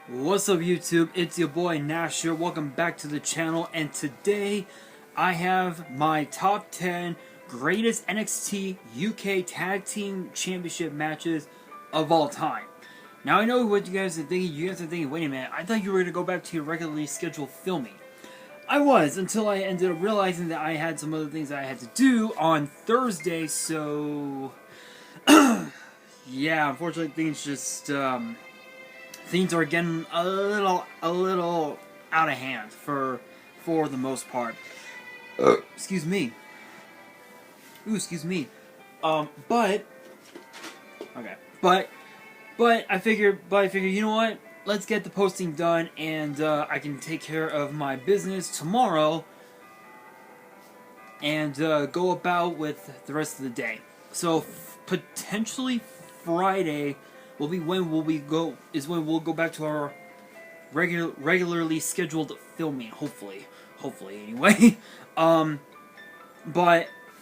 What's up YouTube, it's your boy Nash here, welcome back to the channel, and today I have my top 10 greatest NXT UK Tag Team Championship matches of all time. Now I know what you guys are thinking, wait a minute, I thought you were going to go back to your regularly scheduled filming. I was, until I ended up realizing that I had some other things that I had to do on Thursday, so yeah, unfortunately things are getting a little out of hand for the most part. Excuse me. Ooh, excuse me. But I figured, you know what? Let's get the posting done, and I can take care of my business tomorrow, and go about with the rest of the day. So potentially Friday will be when we'll go back to our regularly scheduled filming. Hopefully anyway. But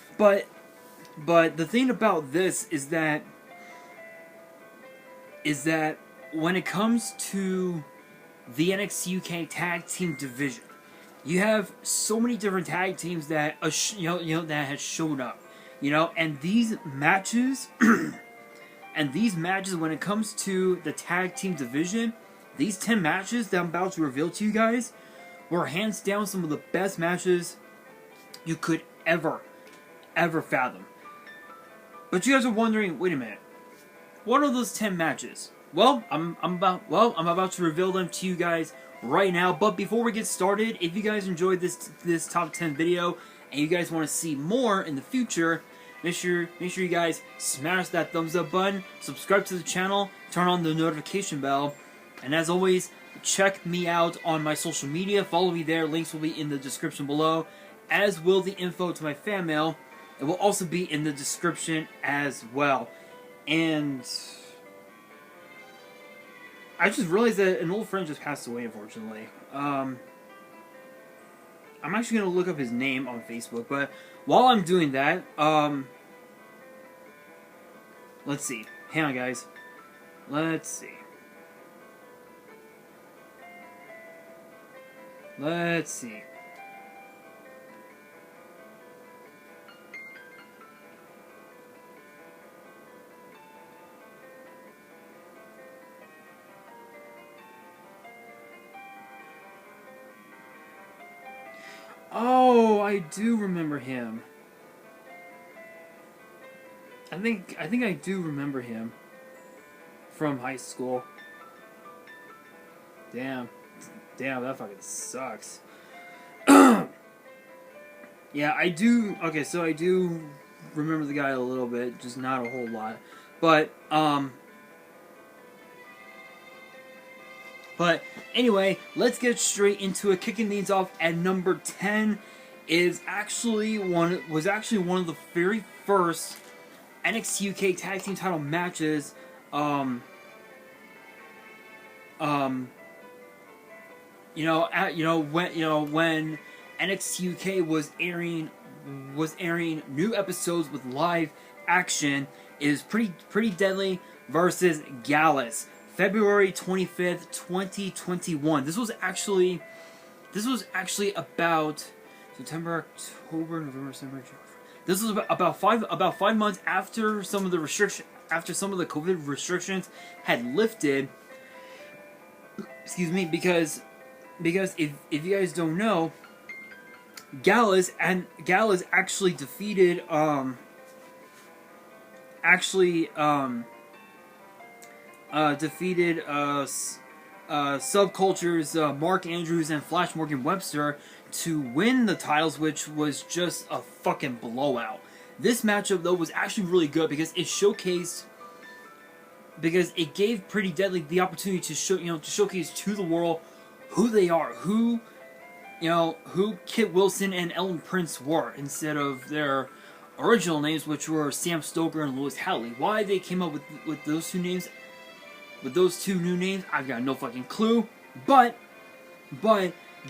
the thing about this is that when it comes to the NXT UK Tag Team division, you have so many different tag teams that that has shown up, and these matches. And these matches, when it comes to the tag team division, these 10 matches that I'm about to reveal to you guys were hands down some of the best matches you could ever fathom. But you guys are wondering, wait a minute, what are those 10 matches? Well, I'm about to reveal them to you guys right now. But before we get started, if you guys enjoyed this top 10 video and you guys want to see more in the future, Make sure you guys smash that thumbs up button, subscribe to the channel, turn on the notification bell, and as always, check me out on my social media. Follow me there. Links will be in the description below, as will the info to my fan mail. It will also be in the description as well. And I just realized that an old friend just passed away, unfortunately. I'm actually going to look up his name on Facebook, but while I'm doing that, let's see. Hang on, guys. Let's see. Oh, I do remember him. I think I do remember him from high school. Damn, that fucking sucks. Yeah, I do. Okay, so I do remember the guy a little bit, just not a whole lot. But anyway, let's get straight into it. Kicking things off at number 10 was actually one of the very first NXT UK Tag Team Title matches. When NXT UK was airing new episodes with live action, is Pretty Deadly versus Gallus, February 25th, 2021. This was actually about September, October, November, December. This was about five months after some of the COVID restrictions had lifted. Excuse me, because if you guys don't know, Gallus actually defeated Subculture's Mark Andrews and Flash Morgan Webster to win the titles, which was just a fucking blowout. This matchup, though, was actually really good because it gave Pretty Deadly the opportunity to showcase to the world who they are, who Kit Wilson and Ellen Prince were, instead of their original names, which were Sam Stoker and Lewis Howley. Why they came up with those two names, with those two new names, I've got no fucking clue. But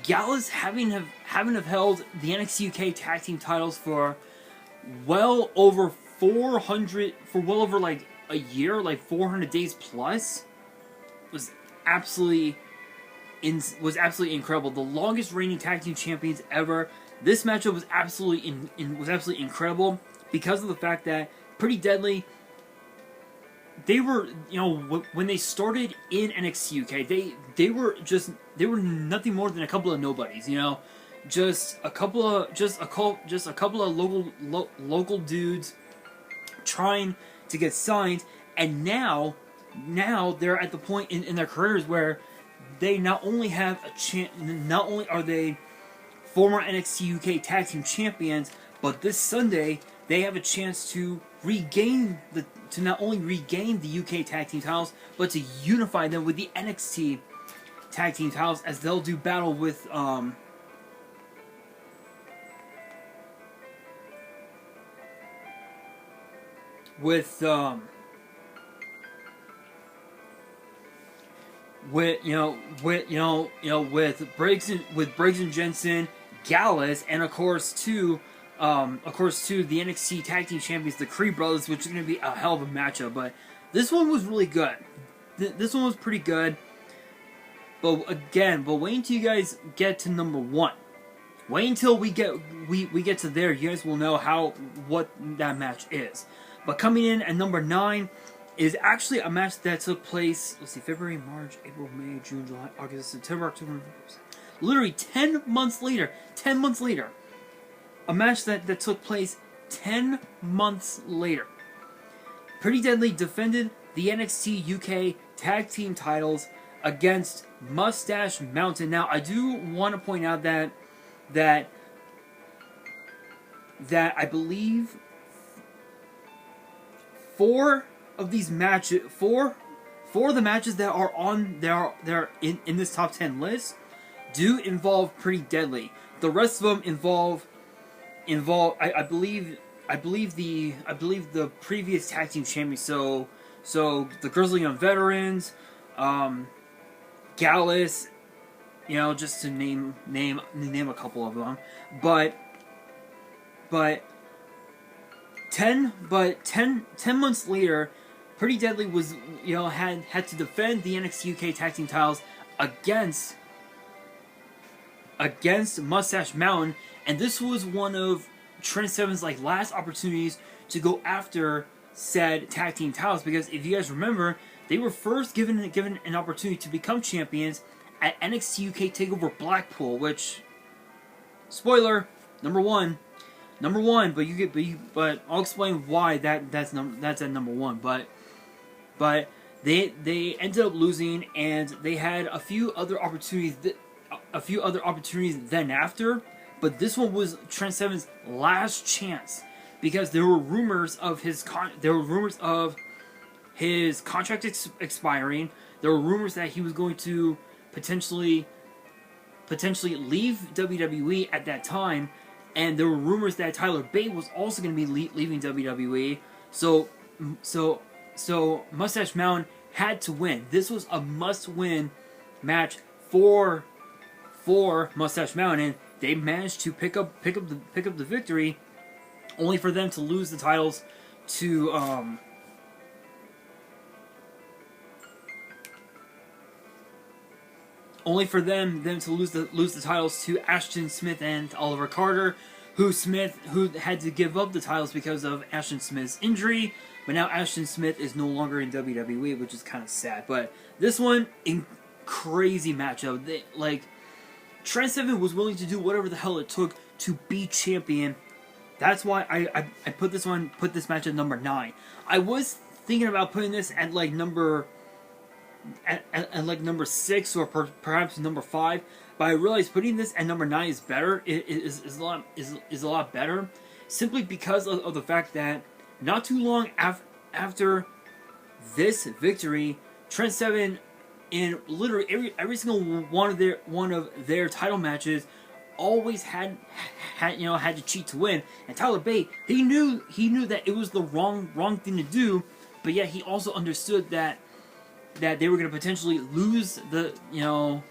Gallus having held the NXT UK Tag Team titles for well over like a year, like 400 days plus, was absolutely was absolutely incredible. The longest reigning tag team champions ever. This matchup was absolutely incredible because of the fact that Pretty Deadly, they were, you know, when they started in NXT UK, they were nothing more than a couple of nobodies, you know, just a couple of local dudes trying to get signed, and now they're at the point in their careers where they not only have a chance, not only are they former NXT UK Tag Team Champions, but this Sunday they have a chance to not only regain the UK Tag Team titles, but to unify them with the NXT Tag Team titles, as they'll do battle with with Briggs and Jensen, Gallus, and of course too the NXT Tag Team Champions, the Creed Brothers, which is going to be a hell of a matchup. But this one was really good. This one was pretty good. But wait until you guys get to number 1. Wait until we get to there. You guys will know what that match is. But coming in at number 9 is actually a match that took place, let's see, February, March, April, May, June, July, August, September, October, November. Literally 10 months later. A match that took place 10 months later. Pretty Deadly defended the NXT UK Tag Team titles against Mustache Mountain. Now, I do want to point out that I believe 4 of these matches, four of the matches that are in this top 10 list do involve Pretty Deadly. The rest of them involve I believe the previous tag team champions. So the Grizzly Young Veterans, Gallus, you know, just to name a couple of them. But 10 months later, Pretty Deadly was, you know, had to defend the NXT UK Tag Team titles against Mustache Mountain, and this was one of Trent Seven's last opportunities to go after said tag team titles, because if you guys remember, they were first given an opportunity to become champions at NXT UK Takeover Blackpool, which, spoiler, number one, but I'll explain why that's at number 1, but they ended up losing, and they had a few other opportunities then after, but this one was Trent Seven's last chance, because there were rumors of his contract expiring. There were rumors that he was going to potentially leave WWE at that time, and there were rumors that Tyler Bate was also going to be leaving WWE. So Mustache Mountain had to win. This was a must-win match for Mustache Mountain. They managed to pick up the victory, only for them to lose the titles to lose the titles to Ashton Smith and Oliver Carter, who had to give up the titles because of Ashton Smith's injury. But now Ashton Smith is no longer in WWE, which is kind of sad. But this one, crazy matchup. Trent Seven was willing to do whatever the hell it took to be champion. That's why I put this match at number 9. I was thinking about putting this at number 6 or perhaps number 5, but I realized putting this at number 9 is better. Is a lot better, simply because of the fact that not too long after this victory, Trent Seven, in literally every single one of their title matches, always had to cheat to win. And Tyler Bate, he knew that it was the wrong thing to do, but yet he also understood that they were going to potentially lose the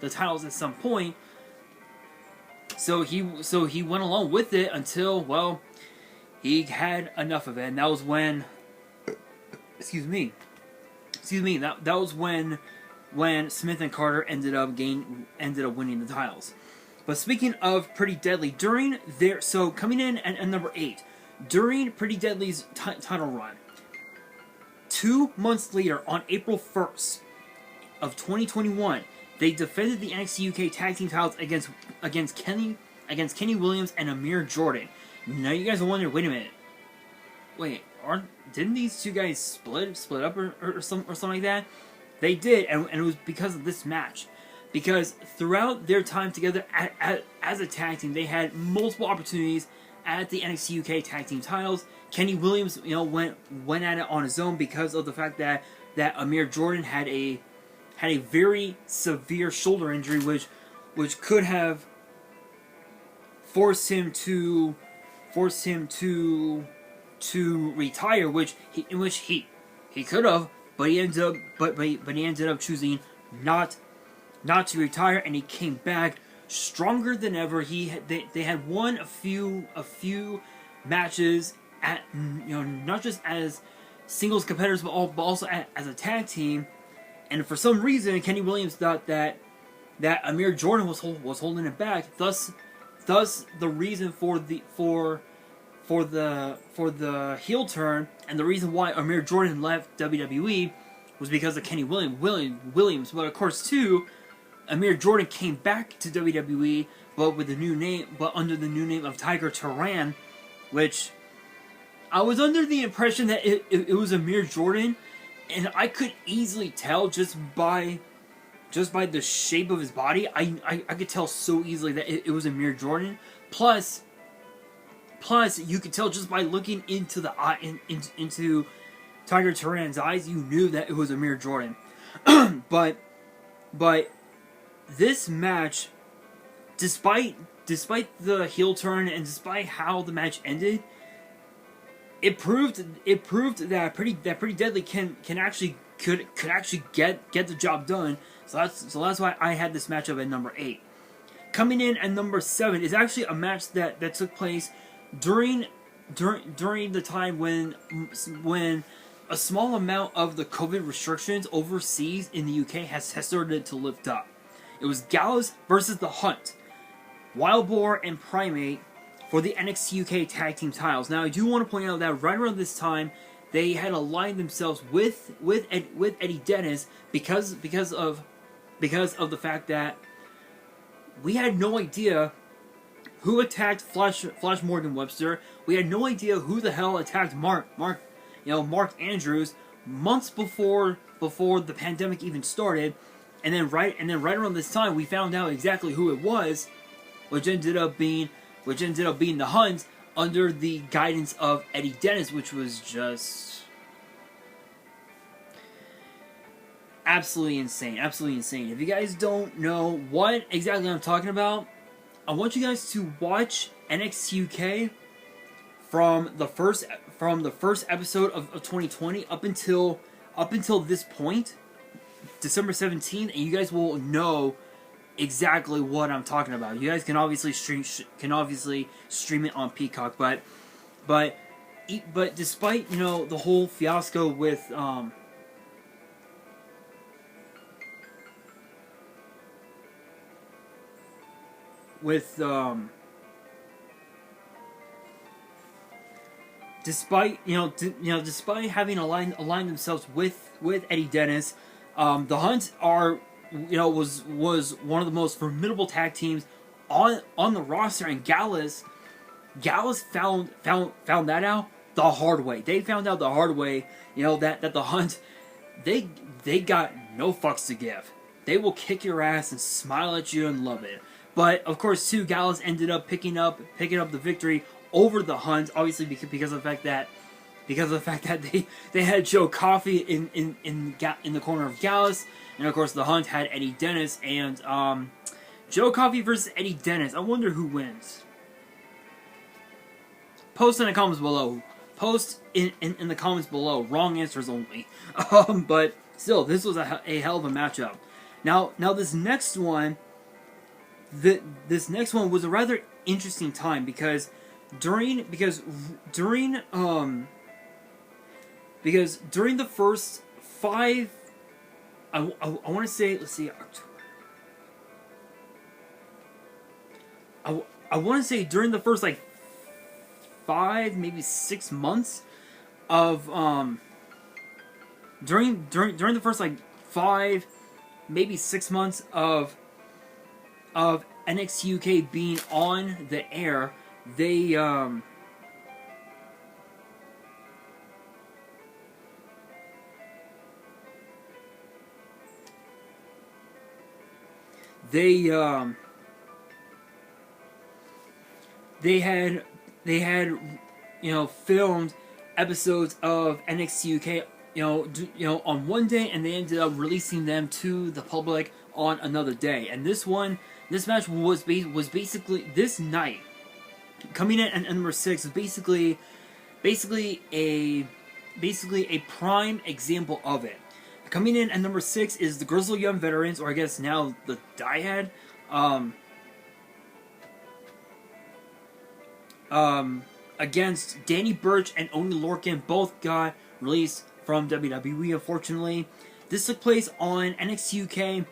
titles at some point. So he went along with it until, well, he had enough of it, and that was when, excuse me, that was when when Smith and Carter ended up winning the titles. But speaking of Pretty Deadly, coming in at number 8, during Pretty Deadly's title run, 2 months later, on April 1st of 2021, they defended the NXT UK Tag Team titles against Kenny Williams and Amir Jordan. Now you guys are wondering, wait a minute, didn't these two guys split up or something like that? They did, and it was because of this match. Because throughout their time together as a tag team, they had multiple opportunities at the NXT UK Tag Team titles. Kenny Williams, went at it on his own because of the fact that Amir Jordan had a very severe shoulder injury, which could have forced him to retire, which he could have, but he ended up choosing not to retire, and he came back stronger than ever. They had won a few matches at not just as singles competitors, but also as a tag team. And for some reason, Kenny Williams thought that Amir Jordan was holding it back. Thus the reason for the heel turn, and the reason why Amir Jordan left WWE was because of Kenny Williams. But of course, too, Amir Jordan came back to WWE, but under the new name of Tiger Turan, which I was under the impression that it was Amir Jordan, and I could easily tell just by the shape of his body. I could tell so easily that it was Amir Jordan. Plus, you could tell just by looking into the into Tiger Turan's eyes, you knew that it was Amir Jordan. but this match, despite the heel turn and despite how the match ended, it proved that Pretty Deadly could actually get the job done. So that's why I had this matchup at number 8. Coming in at number 7 is actually a match that took place during the time when a small amount of the COVID restrictions overseas in the UK has started to lift up. It was Gallus versus The Hunt, Wild Boar, and Primate for the NXT UK Tag Team titles. Now, I do want to point out that right around this time, they had aligned themselves with Eddie Dennis because of the fact that we had no idea who attacked Flash Morgan Webster. We had no idea who the hell attacked Mark Andrews months before the pandemic even started. And then right around this time, we found out exactly who it was, which ended up being the Hunt under the guidance of Eddie Dennis, which was just absolutely insane. If you guys don't know what exactly I'm talking about, I want you guys to watch NXT UK from the first episode of 2020 up until this point, December 17th, and you guys will know exactly what I'm talking about. You guys can obviously stream it on Peacock, but despite the whole fiasco with despite having aligned themselves with Eddie Dennis, the Hunt was one of the most formidable tag teams on the roster, and Gallus found that out the hard way. They found out the hard way, that the Hunt, they got no fucks to give. They will kick your ass and smile at you and love it. But of course, too, Gallus ended up picking up the victory over the Hunt, obviously because of the fact that they had Joe Coffey in the corner of Gallus, and of course the Hunt had Eddie Dennis, and Joe Coffey versus Eddie Dennis. I wonder who wins. Post in the comments below. Post in the comments below. Wrong answers only. But still, this was a hell of a matchup. Now this next one was a rather interesting time because during the first 5 I want to say, let's see, October. I want to say during the first like 5, maybe 6 months of during the first like 5, maybe 6 months of NXT UK being on the air, they they had filmed episodes of NXT UK on one day, and they ended up releasing them to the public on another day. And this match was basically this night coming in at number 6 is basically a prime example of it. Coming in at number 6 is the Grizzled Young Veterans, or I guess now the Dyad. Against Danny Burch and Oney Lorcan. Both got released from WWE, unfortunately. This took place on NXT UK,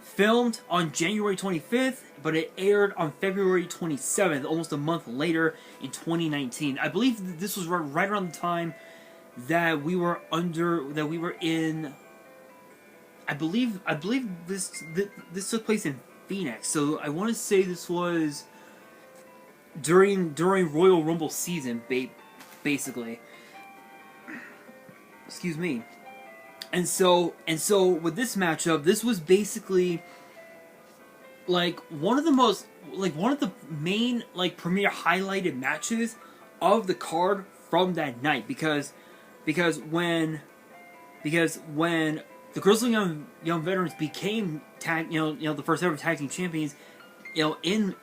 filmed on January 25th, but it aired on February 27th, almost a month later in 2019. I believe this was right around the time that we were in. I believe this took place in Phoenix, so I want to say this was during Royal Rumble season, basically. Excuse me. And so with this matchup, this was basically like one of the main premier highlighted matches of the card from that night, because when the Grizzled Young Veterans became the first ever tag team champions, in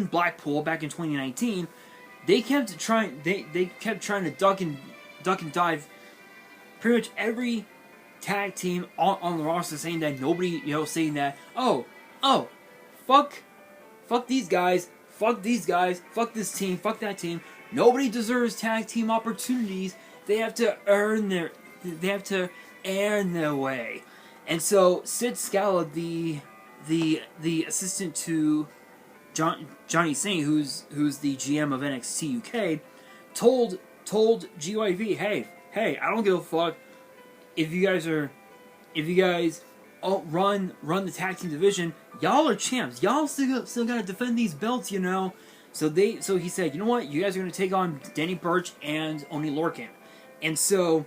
Blackpool back in 2019, they kept trying to duck and dive pretty much every tag team on the roster, saying that nobody, saying that fuck these guys, fuck this team, fuck that team. Nobody deserves tag team opportunities. They have to earn their way. And so Sid Scala, the assistant to Johnny Singh, who's the GM of NXT UK, told GYV, hey, I don't give a fuck if you guys run the tag team division. Y'all are champs. Y'all still gotta defend these belts, So he said, you know what? You guys are gonna take on Danny Burch and Oney Lorcan, and so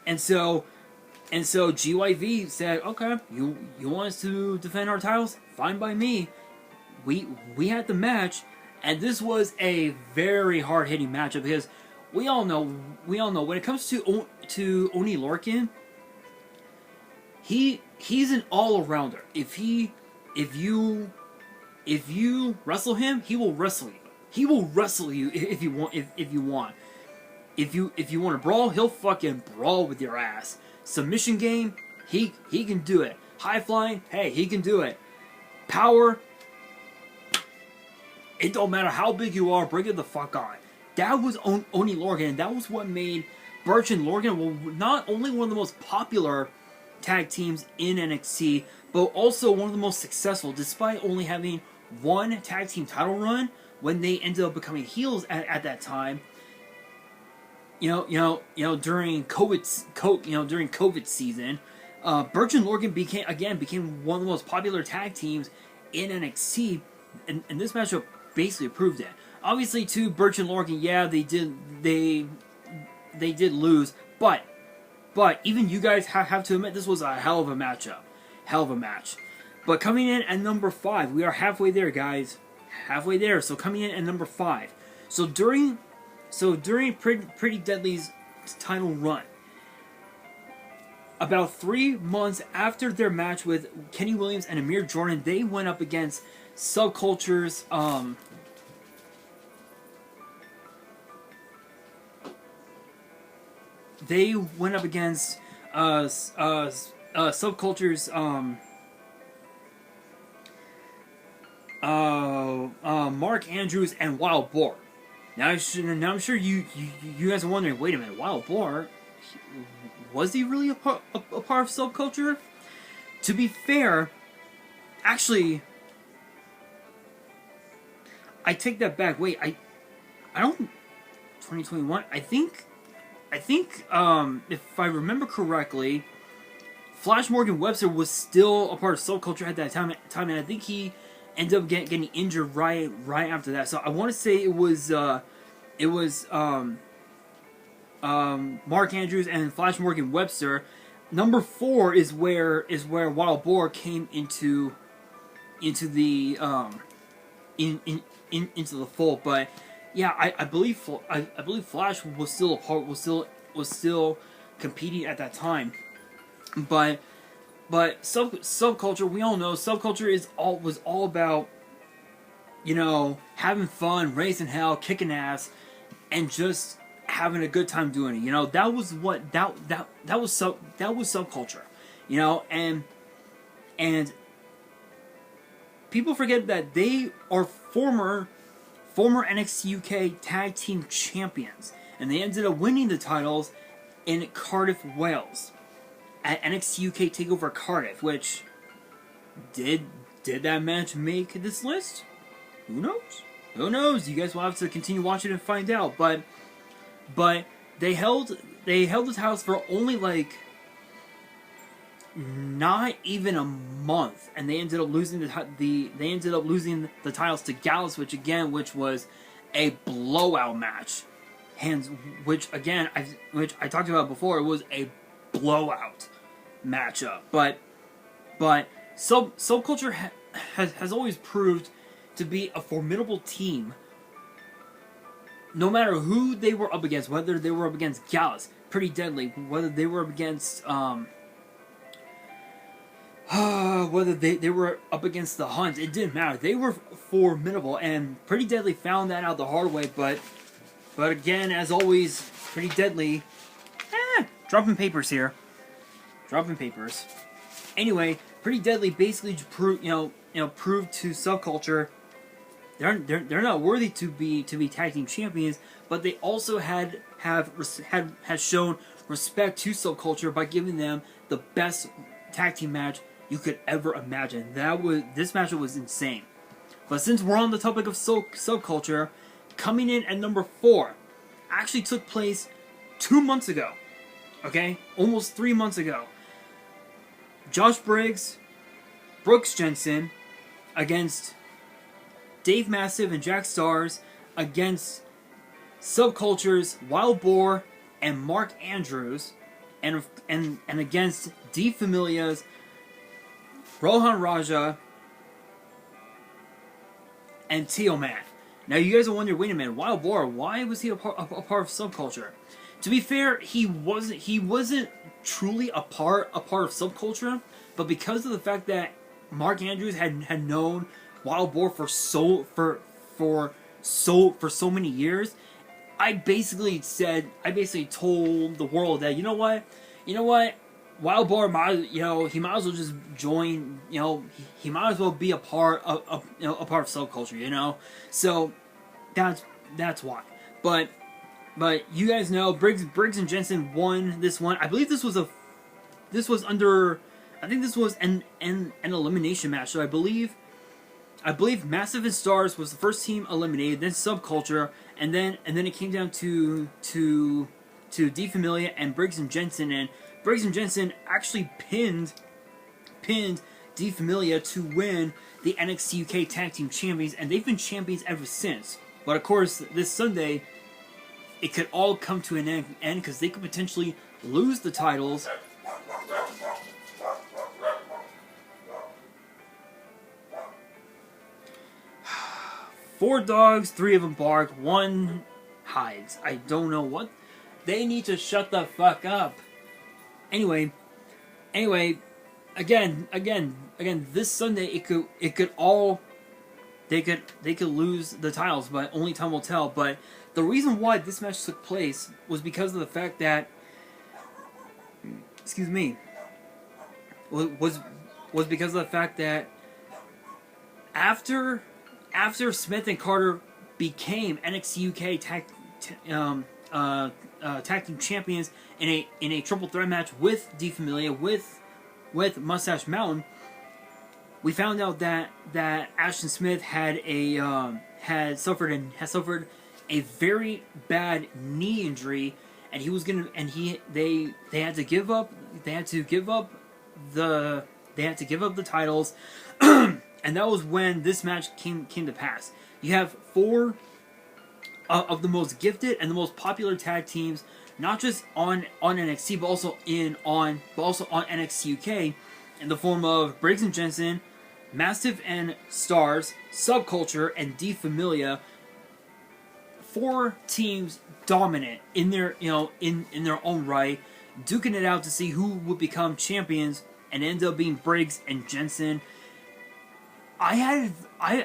GYV said, okay, you want us to defend our titles? Fine by me. We had the match, and this was a very hard hitting matchup, because we all know when it comes to Oney Lorcan, he's an all arounder. If you wrestle him, he will wrestle you. He will wrestle you if you want. If you want to brawl, he'll fucking brawl with your ass. Submission game, he can do it. High flying, hey, he can do it. Power, it don't matter how big you are, bring it the fuck on. That was Oney Lorcan, and that was what made Burch and Lorcan not only one of the most popular tag teams in NXT, but also one of the most successful, despite only having one tag team title run when they ended up becoming heels at that time. During COVID season, Burch and Lorcan became one of the most popular tag teams in NXT, and this matchup basically proved it. Obviously, too, Burch and Lorcan, yeah, they did lose, but even you guys have to admit this was a hell of a matchup, hell of a match. But coming in at number 5, we are halfway there, guys, halfway there. So coming in at number 5, so during Pretty Deadly's title run, about 3 months after their match with Kenny Williams and Amir Jordan, they went up against Subculture's Subculture's Mark Andrews and Wild Boar. Now I'm sure you guys are wondering, wait a minute, Wild Boar? was he really a part of subculture? To be fair, actually, I take that back. Wait, I don't. 2021. I think. If I remember correctly, Flash Morgan Webster was still a part of subculture at that time, and I think he ended up getting injured right after that. So I want to say it was Mark Andrews and Flash Morgan Webster. Number 4 is where Wild Boar came into the into the fold. But yeah, I believe Flash was still a part, was still competing at that time. But subculture, we all know subculture was all about, you know, having fun, raising hell, kicking ass, and just having a good time doing it. You know, that was subculture. You know, and people forget that they are former NXT UK Tag Team Champions, and they ended up winning the titles in Cardiff, Wales, at NXT UK Takeover Cardiff. Which did that match make this list? Who knows? Who knows? You guys will have to continue watching and find out. But they held the titles for only like not even a month, and they ended up losing the titles to Gallus, which was a blowout match, which I talked about before. It was a blowout matchup, but subculture has always proved to be a formidable team, no matter who they were up against, whether they were up against Gallus, Pretty Deadly, whether they were up against whether they were up against the Hunt. It didn't matter. They were formidable, and Pretty Deadly found that out the hard way. But again, as always, Pretty Deadly, dropping papers here, dropping papers. Anyway, Pretty Deadly basically proved to subculture they're not worthy to be tag team champions, but they also had shown respect to subculture by giving them the best tag team match you could ever imagine. This match was insane. But since we're on the topic of subculture, coming in at number 4 actually took place 2 months ago. Okay, almost 3 months ago. Josh Briggs, Brooks Jensen against Dave Mastiff and Jack Stars against Subculture's Wild Boar and Mark Andrews, and against D Familia's Rohan Raja and Tio Man. Now you guys will wonder, wait a minute, Wild Boar, why was he a part of Subculture? To be fair, he wasn't truly a part of Subculture, but because of the fact that Mark Andrews had known Wild Boar for so many years, I basically told the world that you know what, Wild Boar he might as well just join, he might as well be a part of Subculture, So that's why. But you guys know Briggs and Jensen won this one. I believe this was an elimination match. So I believe Massive and Stars was the first team eliminated, then Subculture, and then it came down to D Familia and Briggs and Jensen, and Briggs and Jensen actually pinned D Familia to win the NXT UK Tag Team Champions, and they've been champions ever since. But of course, this Sunday, it could all come to an end because they could potentially lose the titles. Four dogs, 3 of them bark, 1 hides. I don't know what. They need to shut the fuck up. Anyway, again, this Sunday they could lose the titles, but only time will tell. But the reason why this match took place was because of the fact that, was because of the fact that after Smith and Carter became NXT UK tag team champions in a triple threat match with D Familia with Mustache Mountain. We found out that Ashton Smith had suffered a very bad knee injury, and they had to give up the titles, and that was when this match came to pass. You have four of the most gifted and the most popular tag teams, not just on NXT, but also on NXT UK, in the form of Briggs and Jensen, Mastiff and Stars, Subculture, and D Familia. Four teams dominant in their in their own right, duking it out to see who would become champions, and end up being Briggs and Jensen. I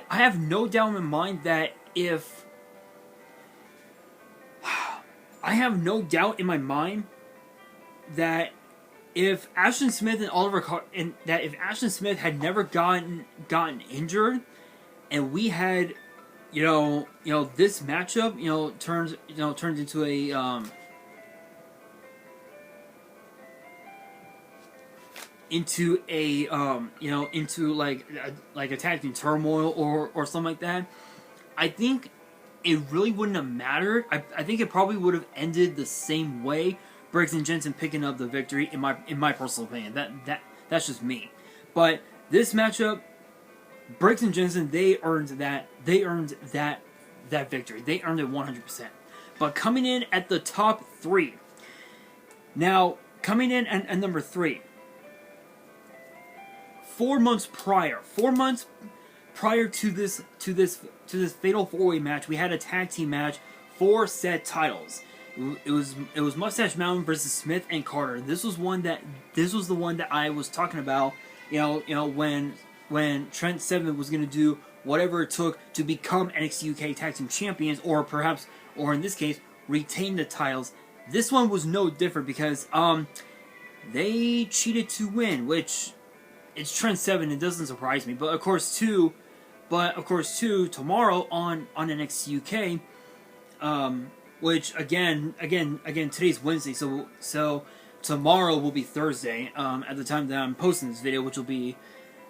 have no doubt in my mind that if if Ashton Smith and if Ashton Smith had never gotten injured, and we had this matchup turns into a into like a tag team turmoil or something like that, I think it really wouldn't have mattered. I think it probably would have ended the same way, Briggs and Jensen picking up the victory, in my personal opinion. That's just me. But this matchup, Briggs and Jensen, they earned that victory. They earned it 100%. But coming in at the top three. Now, coming in at number 3. 4 months prior to this fatal 4-way match, we had a tag team match for said titles. It was Mustache Mountain versus Smith and Carter. This was the one that I was talking about. When Trent Seven was going to do whatever it took to become NXT UK Tag Team Champions, or in this case, retain the titles. This one was no different because they cheated to win, which it's Trent Seven. It doesn't surprise me. But of course, tomorrow on NXT UK, which again today's Wednesday, so tomorrow will be Thursday. At the time that I'm posting this video, which will be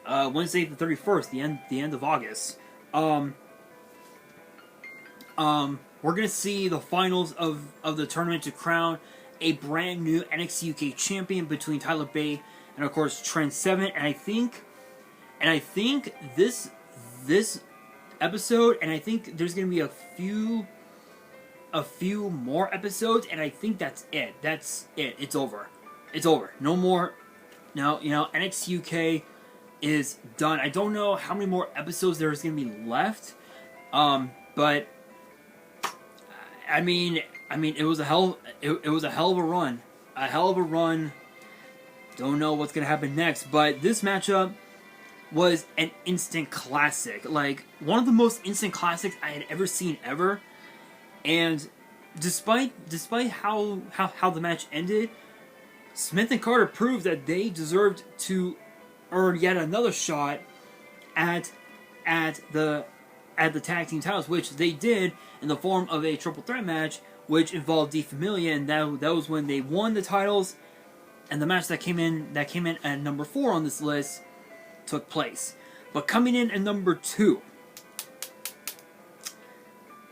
Wednesday the 31st, the end of August. We're gonna see the finals of the tournament to crown a brand new NXT UK champion between Tyler Bate and of course Trent Seven. And I think this episode, and I think there's gonna be a few more episodes, and I think that's it. It's over. No more. No, NXT UK is done. I don't know how many more episodes there's gonna be left, but I mean, it was a hell of a run. Don't know what's gonna happen next, but this matchup was an instant classic, like one of the most instant classics I had ever seen ever. And despite how the match ended, Smith and Carter proved that they deserved to earn yet another shot at the tag team titles, which they did in the form of a triple threat match, which involved D Familia, and that was when they won the titles. And the match that came in at number 4 on this list took place. But coming in at number 2.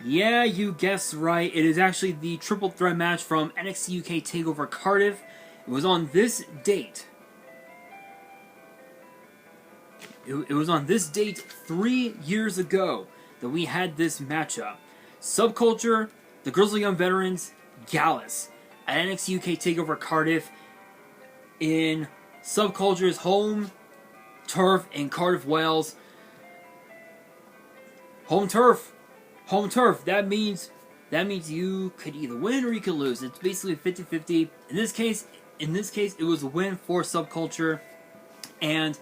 Yeah, you guessed right. It is actually the triple threat match from NXT UK TakeOver Cardiff. It was on this date. It was on this date 3 years ago that we had this matchup. Subculture, the Grizzly Young Veterans, Gallus at NXT UK TakeOver Cardiff in Subculture's home turf in Cardiff, Wales. Home turf. That means you could either win or you could lose. It's basically 50-50. In this case, it was a win for Subculture, and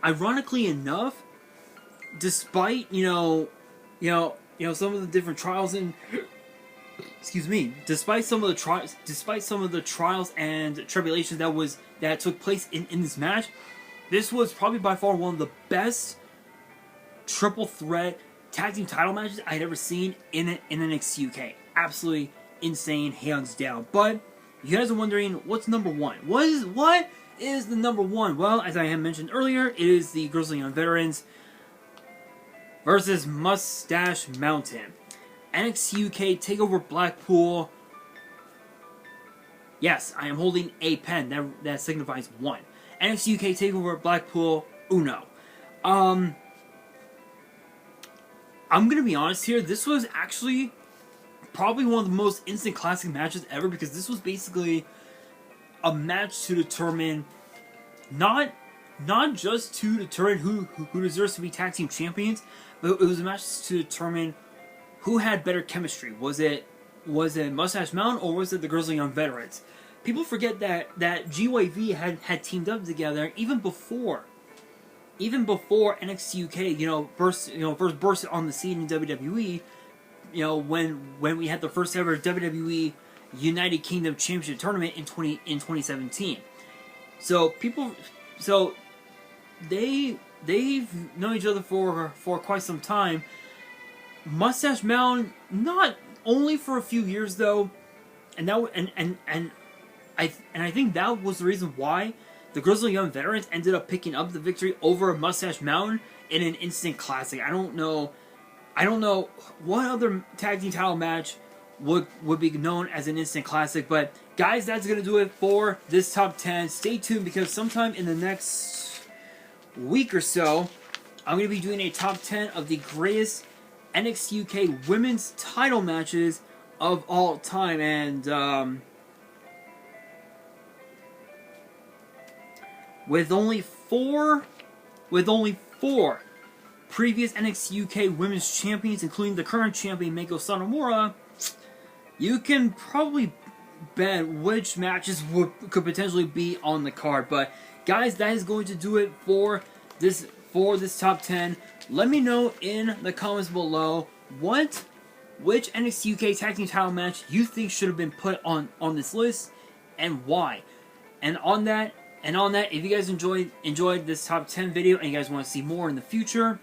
ironically enough, despite some of the different trials and despite some of the trials and tribulations that took place in this match, this was probably by far one of the best triple threat tag team title matches I had ever seen in NXT UK. absolutely insane, hands down. But you guys are wondering, what's number one? What is the number one? Well, as I had mentioned earlier, it is the Grizzly Young Veterans versus Mustache Mountain. NXT UK TakeOver Blackpool. Yes, I am holding a pen. That signifies one. NXT UK TakeOver Blackpool Uno. I'm gonna be honest here. This was actually probably one of the most instant classic matches ever, because this was basically a match to determine not just to determine who deserves to be tag team champions, but it was a match to determine who had better chemistry. Was it Mustache Mountain, or was it the Grizzly Young Veterans? People forget that GYV had teamed up together even before NXT UK first burst on the scene in WWE. When we had the first ever WWE United Kingdom Championship tournament in 2017. They've known each other for quite some time. Mustache Mountain, not only for a few years though, and I think that was the reason why the Grizzly Young Veterans ended up picking up the victory over Mustache Mountain in an instant classic. I don't know what other tag team title match would be known as an instant classic. But guys, that's gonna do it for this top 10. Stay tuned, because sometime in the next week or so, I'm gonna be doing a top 10 of the greatest NXT UK women's title matches of all time, and with only four previous NXT UK women's champions, including the current champion Meiko Sanomura, you can probably bet which matches could potentially be on the card. But guys, that is going to do it for this top 10. Let me know in the comments below which NXT UK tag team title match you think should have been put on this list, and why. And on that, if you guys enjoyed this top 10 video and you guys want to see more in the future,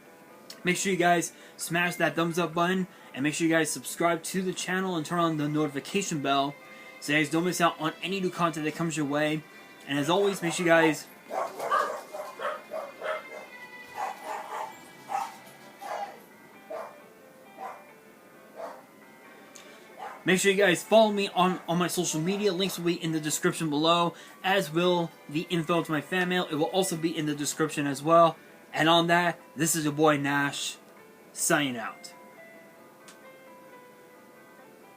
make sure you guys smash that thumbs up button, and make sure you guys subscribe to the channel and turn on the notification bell so you guys don't miss out on any new content that comes your way. And as always, make sure you guys follow me on my social media. Links will be in the description below, as will the info to my fan mail. It will also be in the description as well. And on that, this is your boy Nash, signing out.